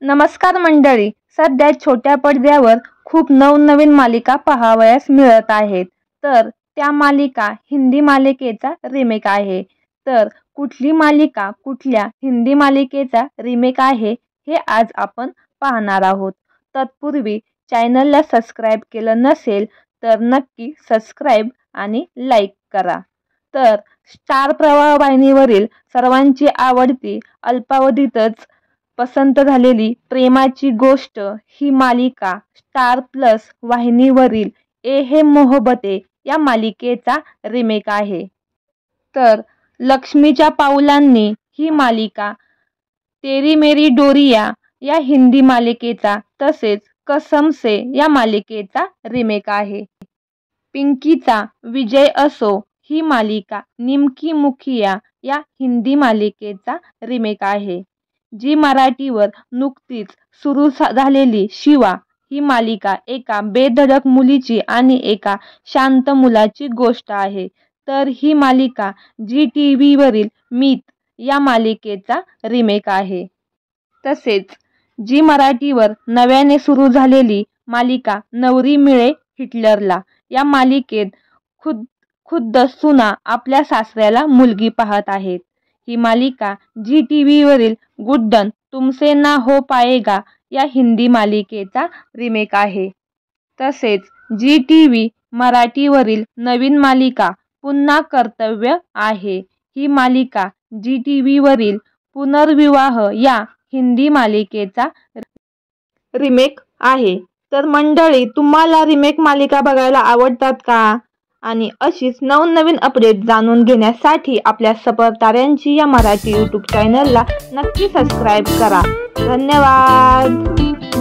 नमस्कार मंडळी, सध्या छोट्या पडद्यावर खूप नवनवीन मालिका पाहावयास मिळत आहेत. तर त्या मालिका हिंदी मालिकेचा रिमेक आहे. तर कुठली मालिका कुठल्या हिंदी मालिकेचा रिमेक आहे हे आज आपण पाहणार आहोत. तत्पूर्वी चॅनलला सबस्क्राईब केलं नसेल तर नक्की सबस्क्राईब आणि लाईक करा. तर स्टार प्रवाह वाहिनीवरील सर्वांची आवडती अल्पावधीतच पसंत झालेली प्रेमाची गोष्ट ही मालिका स्टार प्लस वाहिनीवरील ए है मोहब्बतें या मालिकेचा रिमेक आहे. तर लक्ष्मीच्या पाऊलांनी ही मालिका तेरी मेरी डोरिया या हिंदी मालिकेचा तसेच कसम से या मालिकेचा रिमेक आहे. पिंकीचा विजय असो ही मालिका निमकी मुखिया या हिंदी मालिकेचा रिमेक आहे. जी मराठीवर नुकतीच सुरू झालेली शिवा ही मालिका एका बेधडक मुलीची आणि एका शांत मुलाची गोष्ट आहे. तर ही मालिका जी टीव्हीवरील मीत या मालिकेचा रिमेक आहे. तसेच जी मराठीवर नव्याने सुरू झालेली मालिका नवरी मिळे हिटलरला या मालिकेत खुद्द सुना आपल्या सासऱ्याला मुलगी पाहत आहेत. ही मालिका जी टीव्हीवरील गुड्डन तुमसे ना हो पाएगा या हिंदी मालिकेचा रिमेक आहे. तसेच जी टीव्ही मराठीवरील नवीन मालिका पुन्हा कर्तव्य आहे. ही मालिका जी टीव्हीवरील पुनर्विवाह या हिंदी मालिकेचा रिमेक आहे. तर मंडळी, तुम्हाला रिमेक मालिका बघायला आवडतात का? आणि अशीच नवनवीन अपडेट जाणून घेण्यासाठी आपल्या सफर ताऱ्यांची या मराठी यूट्यूब चॅनलला नक्की सबस्क्राईब करा. धन्यवाद.